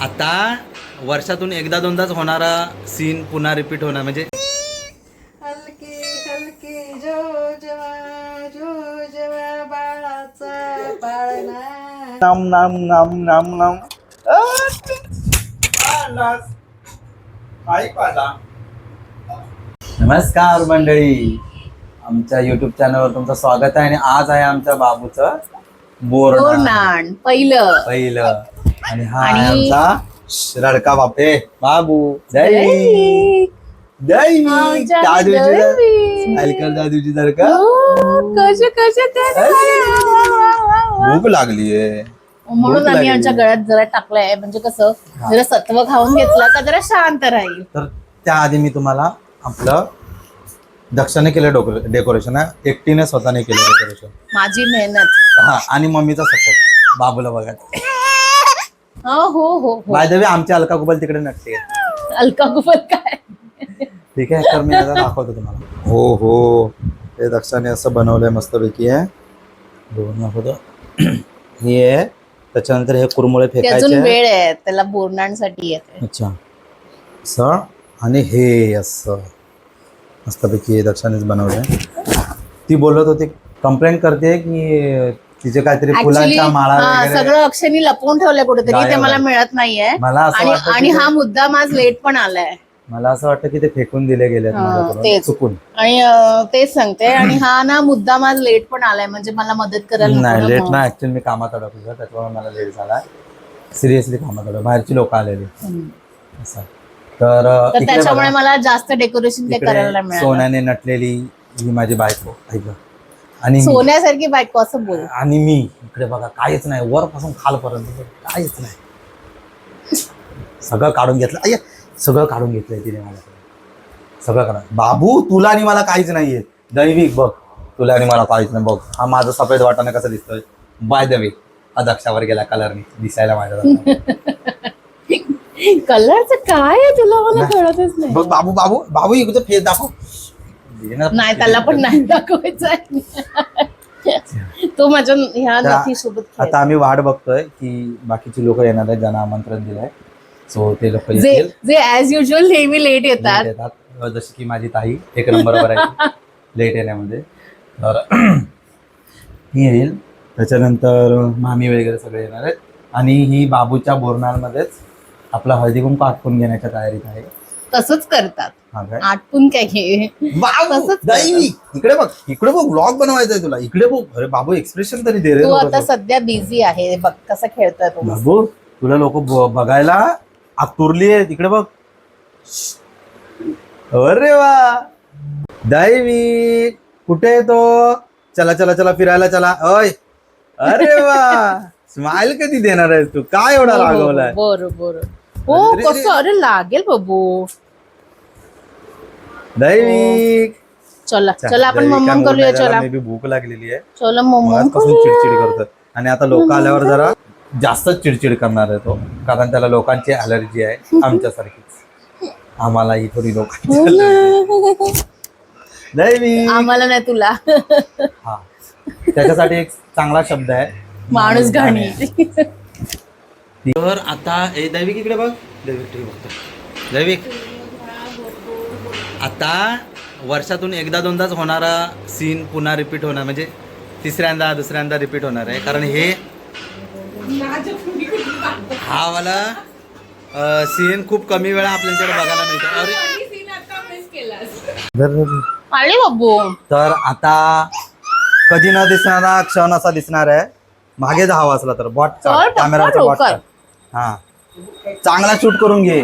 आता वर्षातून एकदा दोनदाच होणारा सीन पुन्हा रिपीट होणार म्हणजे हलकी हलकी जो जेव्हा बाळाचा पाळणा. नाम नाम नाम नाम नाम नमस्कार मंडळी, आमच्या युट्यूब चॅनलवर तुमचं स्वागत आहे. आणि आज आहे आमच्या बाबूचं बोरनान पहिलं पहिलं. आणि हा आहे आमचा रडका बापे बाबू. जय जय त्या दिवशी स्माइल कर, त्या दिवशी जर का भूक लागलीये म्हणून आम्ही आमच्या गळ्यात जरा टाकलंय, म्हणजे कसं जरा सत्व खाऊन घेतलं का जरा शांत राहील. तर त्याआधी मी तुम्हाला आपलं दक्षाने केलं डेकोरेशन आहे, एकटीने स्वतःने केलं डेकोरेशन. माझी मेहनत. हा, आणि मम्मीचा सपोर्ट बाबूला बघा. हो हो हो बाय द वे आमची अलका कुबल तिकडे नटते. अलका कुबल काय? ठीक आहे, तर मी आता दाखवतो तुम्हाला. हो हो, हे दक्षाने असं बनवलंय मस्तपैकी आहे. दोन दाखवतो. हे आहे, त्याच्यानंतर हे कुरमुळे अजून फेकायचे. वेळ आहे त्याला बोरनांसाठी येते. अच्छा, असं. आणि हे असं मस्तपैकी दक्षानेच बनवलंय. ती बोलत होती, कंप्लेंट करते की तिचे काहीतरी फुलांच्या माळा वगैरे सगळं अक्षयनी लपवून ठेवलंय कुठेतरी, ते गायब मला आहे. मिळत नाहीये. मला असं वाटतं आणि की हा मुद्दा आज लेट पण आलाय. मला असं वाटतं की ते फेकून दिले गेले तेच. चुकून. आणि तेच सांगते. आणि हा ना मुद्दा आज लेट पण आलाय, म्हणजे मला मदत करायला नाही नको लेट ना. ना, ऍक्च्युअली मी कामात अडकलो, त्याच्यामुळे मला लेट झाला. सिरियसली कामात अडकलो, बाहेरची लोक आलेली असं. तर तर इकडे त्याच्यामुळे बघा, मला जास्त डेकोरेशन ते इकडे करायला मिळालं. सोन्याने नटलेली ही माझी बायको ऐकलं. आणि मी- सोन्यासारखी बायको असं बोल. आणि मी इकडे बघा, काहीच नाही, वरपासून खालपर्यंत काहीच नाही. सगळं काढून घेतलं. अय्या, सगळं काढून घेतलंय तिने माझ्याकडे, सगळं काढून. बाबू, तुला आणि मला काहीच नाहीये. दैविक बघ, तुला आणि मला काहीच नाही. बघ हा माझा सफेद वाटाणा कसं दिसतोय. बाय द वे अदक्षावर गेला कलरनी दिसायला माझ्या. कलरचं काय आहे तुला मला कळतच नाही. बघ बाबू, बाबू बाबू इकडे फेस दाखव. नाही, त्याला पण नाही दाखवायचं. तो माझ्या ह्या नथी सोबत आता आम्ही वाट बघतोय की बाकीची लोक येणार आहेत, ज्यांना आमंत्रण दिलंय. सो ते लोक जे येतील. जे ऍज युजल नेहमी लेट येतात. जशी की माझी ताई एक नंबरवर आहे लेट येण्यामध्ये. तर ही येईल, त्याच्यानंतर मामी वगैरे सगळे येणार आहेत. आणि ही बाबूच्या बोरणारमध्येच आपला हळदी कुंकू आटपून घेण्याच्या तयारीत आहे. तसंच करतात. हा काय? आटपून काय घे. बाबू, तसंच दैवी, इकडे बघ, इकडे बघ, व्लॉग बनवायचा आहे तुला. इकडे बघ. अरे बाबू, एक्सप्रेशन तरी दे रे. तू आता सध्या बिझी आहे. बघ कसा खेळतोय तो. बाबू, तुला लोक बघायला आतुरली आहे. तिकडे बघ. अरे वा, दैवी कुठे आहे तो? चला चला चला, फिरायला चला. अय, अरे वा, स्माइल कधी देणार आहेस तू? काय एवढा रागवलाय? बरोबर. हो, कसं? अरे लागेल बाबू. दैविक, चला चला, आपण मम्मम करूया. चला, मी भूक लागलेली आहे. चला मम्मम मगाचपासून चिडचिड करतोय. आणि आता लोक आल्यावर जरा जास्तच चिडचिड करणार आहे तो, कारण त्याला लोकांची अलर्जी आहे आमच्यासारखीच. आम्हालाही थोडी लोकांची. दैविक, आम्हाला नाही, तुला. हा, त्याच्यासाठी एक चांगला शब्द आहे, माणूस घाणी. तर आता दैविक इकडे बघ. दैविक टीव्ही बघतो. दैविक, आता वर्षातून एकदा दोनदाच होणारा सीन पुन्हा रिपीट होणार, म्हणजे तिसऱ्यांदा दुसऱ्यांदा रिपीट होणार आहे. कारण हे हा वाला सीन खूप कमी वेळा आपल्याकडे बघायला मिळतो. आले बाबू. तर आता कधी न दिसणारा क्षण असा दिसणार आहे. मागे जा हवा असला तर बॉट कॅमेराचा बॉट. हा, चांगला शूट करून घे.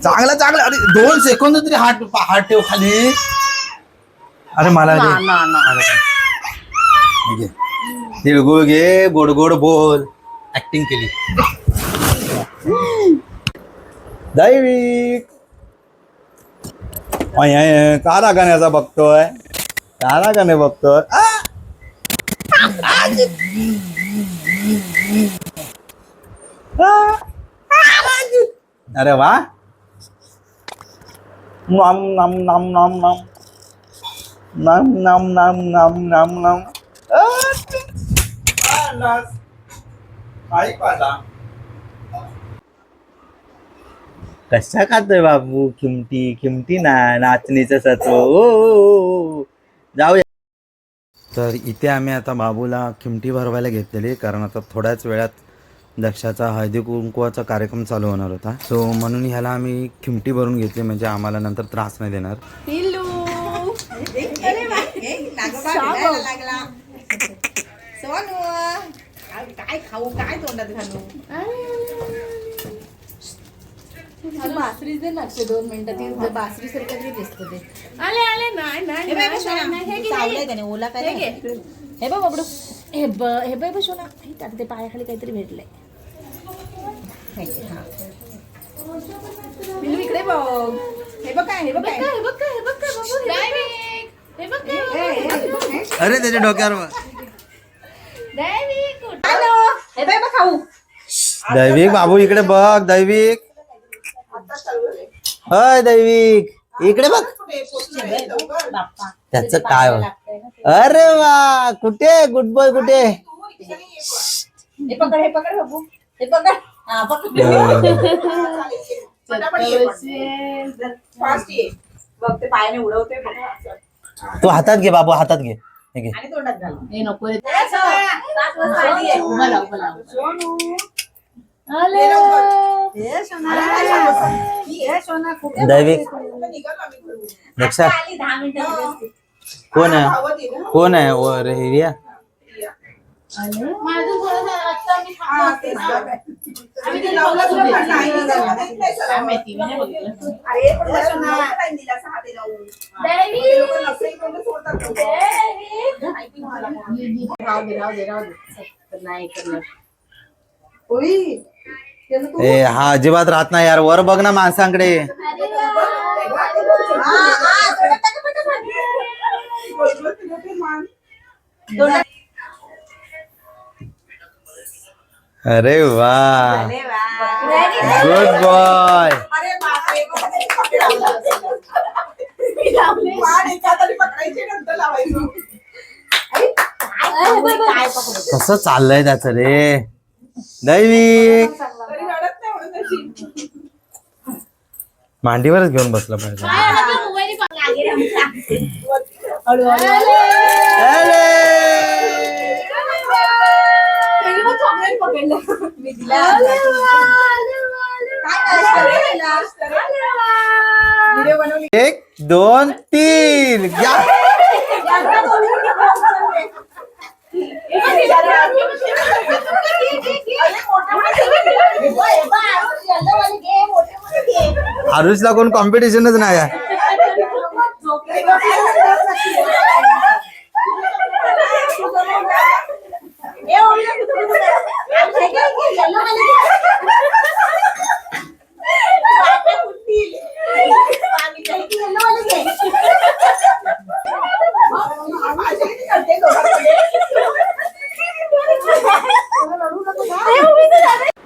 चांगला चांगला. अरे 2 सेकंद तरी हात ठेव खाली. अरे मला तिळगुळ घे, गोड गोड बोल. ऍक्टिंग केली. दैविक, का रागाण्याचा बघतोय? का रागाने बघतोय? अरे वा, नाम नाम नाम नाम नाम नाम नाम नाम नाम नाम नाम. कशा खातोय बाबू किमटी किमटी ना नाचणीचं सत्व ओ जाऊया. तर इथे आम्ही आता बाबूला किमटी भरवायला घेतलेली, कारण आता थोड्याच वेळात दक्षाचा हळदी कुंकवाचा कार्यक्रम चालू होणार होता. सो म्हणून ह्याला आम्ही किमटी भरून घेतली, म्हणजे आम्हाला नंतर त्रास नाही देणार. काय खाऊ काय तोंडात घालू बासरी दे लागते 2 मिनिटं. ती बासरी सारखं तरी दिसतं ते. आले आले नाही नाही हे नाही, बघ सोना, नाही, हे घे, चावलंय हे त्याने ओला काय हे घे. हे बघ बाबडू हे बघ सोना, हे त्यात ते पायाखाली काहीतरी भेटलंय. पिल्लू इकडे बघ हे बघ काय हे बघ काय हे बघ काय, हे बघ काय बाबू, हे बघ काय. अरे त्याच्या डोक्यावर दैविक, उठ. हे बघ खाऊ दैविक बाबू इकडे बघ. दैविक, अय दैविक इकडे बघ. त्याच काय हो? अरे वा, कुठे गुड बॉय कुठे? हे पकड बाबू हे पकड हा पकड फास्ट ये बघ ते पायाने उडवते बघ तू हातात घे बाबू, हातात घे. हे घे. आणि तोंडात घाल हे नको रे. 7 वाजता आली आहे. उभा राहा, उभा राहा. सोनू आले. हे सोना कुठे दैविक, दक्षा आली 10 मिनिटं कोण आहे? कोण आहे वर हिरिया? माझं थोडंसं आत्ता मी थांबलो असते ना. आम्ही ते लावलं लावलं तुला होतं. नाही काय माहिती, मी नाही बघितलं. अरे पण सोना टाइम दिला 6 ते 9 दैविक, ते लोक नसई करून सोडतात दैविक. राहू दे नाही करणार होई त्याचं तू ए हा अजिबात राहत नाही यार. वर बघ ना माणसांकडे. अरे वा, गुड बॉय. कसं चाललंय त्याचं रे दैविक? मांडीवरच घेऊन बसला पाहिजे. मी दिला 1 2 3 या. आरुषला कोण कॉम्पिटिशनच नाही आहे.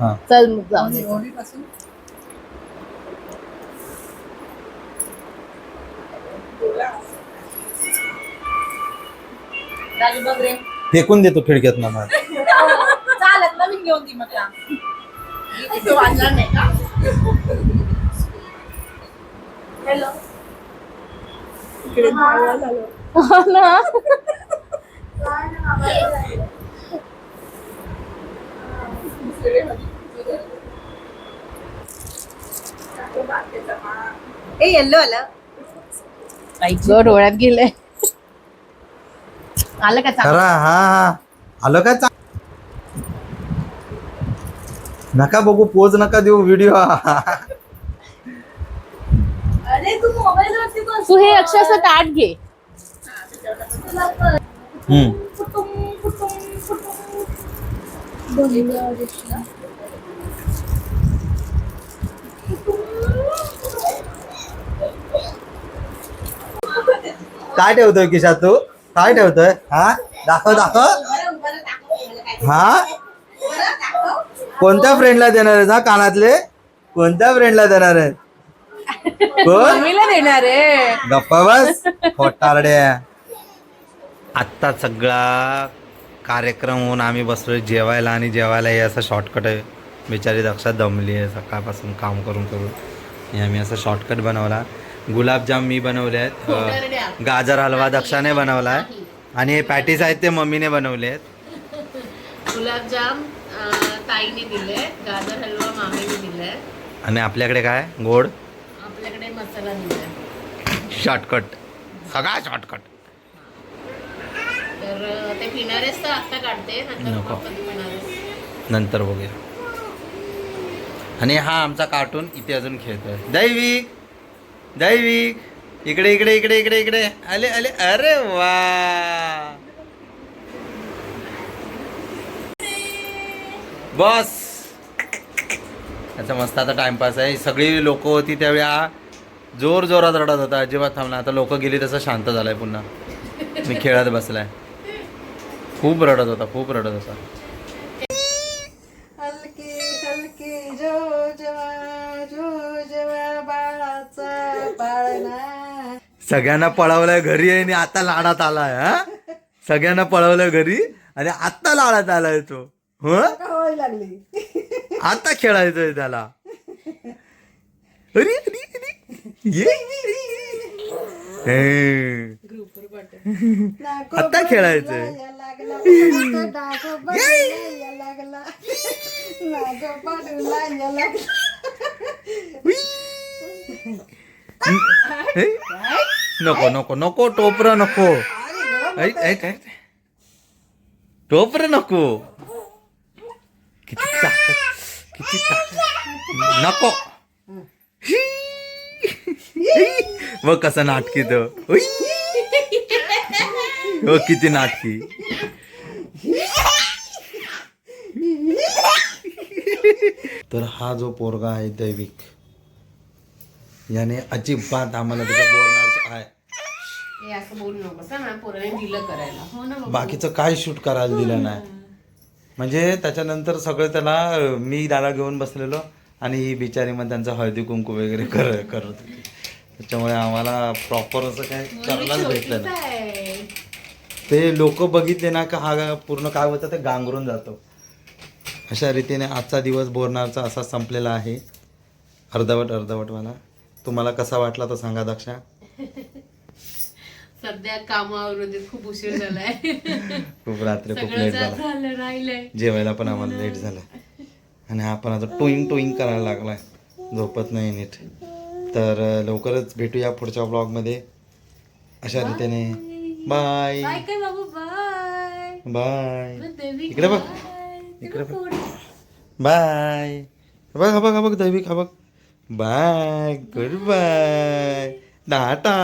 हा. चल मग जाऊ दे. बघ रे फेकून देतो खिडक्यात मला. चालत नवीन घेऊन दे मग वाजला नाही का हॅलो हो ना. ए येल्लो आलं गो डोळ्यात गेले. आलं का चांगलं? खरा हा आलं का? नका बघू, पोज नका देऊ व्हिडिओ. अरे तू मोबाईल वरती बस तू हे अक्षरशः ताट घे. काय ठेवतोय खिशात तू? काय ठेवतोय? हा दाखव दाखव. हा कोणत्या फ्रेंडला देणार आहे? हा कानातले कोणत्या फ्रेंडला देणार आहे? कोण? मम्मीला देणार आहे. गप्पा बस खोटारड्या. आत्ता सगळा कार्यक्रम होऊन आम्ही बसलो जेवायला आणि जेवायला हे असं शॉर्टकट आहे. बिचारी दक्षा दमली आहे सकाळपासून काम करून करून. हे आम्ही असं शॉर्टकट बनवला. गुलाबजाम मी बनवले आहेत. गाजर हलवा दक्षाने बनवला आहे. आणि हे पॅटीस आहेत ते मम्मीने बनवले आहेत. गुलाबजाम ताईने दिले, गाजर हलवा मामीने दिलाय, आणि आपल्याकडे काय गोड आपल्याकडे मसाला दिलाय. शॉर्टकट, सगळा शॉर्टकट. तर ते पिणारेच तर आता काढते, नंतर नको. मग कधी पिणारेस. नंतर बघूया. आणि हा आमचा कार्टून इथे अजून खेळतोय. दैविक, दैविक, इकडे इकडे इकडे इकडे इकडे आले आले. अरे वा, बस. अच्छा मस्त आता टाइमपास आहे. सगळी लोक होती त्यावेळी हा जोर जोरात रडत होता, अजिबात थांबला. आता लोक गेली तसं शांत झालाय पुन्हा. मी खेळत बसलाय. खूप रडत होता, खूप रडत होता. हलकी हलकी जो जवा बाळाचा पाळणा. सगळ्यांना पळवलंय घरी आणि आता लाडात आलाय. हा, सगळ्यांना पळवलंय घरी आणि आता लाडात आलाय तो. लागली. आता खेळायचंय त्याला. अरे अरे अरे ये. हे. आता खेळायचंय. नको नको नको टोपरं नको. टोपरं नको. किती ताकद, किती ताकद. नको. व कसं नाटकी तो. व किती नाटकी. तर हा जो पोरगा आहे दैविक, याने अजिबात आम्हाला त्याचा बोलणार आहे. हे असं बोलू नकोस ना, पोराने दिलं करायला. हो ना बाबा? बाकीचं काय शूट करायला दिलं नाही. म्हणजे त्याच्यानंतर सगळं त्याला मी त्याला घेऊन बसलेलो आणि ही बिचारी मग त्यांचं हळदी कुंकू वगैरे करत होती. त्याच्यामुळे आम्हाला प्रॉपर असं काय करायलाच भेटलं नाही. ते लोक बघितले ना का हा पूर्ण काय होतं ते गांगरून जातो. अशा रीतीने आजचा दिवस बोरणारचा असा संपलेला आहे. अर्धवटवाला. तुम्हाला कसा वाटला तर सांगा दक्षा. सध्या कामावर खूप उशीर झालाय. खूप रात्री खूप लेट झाला. राहिलंय जेवायला पण आम्हाला लेट झालं. आणि हा पण आता टोईंग करायला लागलाय. झोपत नाही नीट. तर लवकरच भेटूया पुढच्या ब्लॉगमध्ये. अशा रीतीने बाय काय बाबू. Bye bye. इकडे बघ, इकडे बघ. बाय. हा बघ दैविक, हा बघ. बाय. Goodbye. टाटा.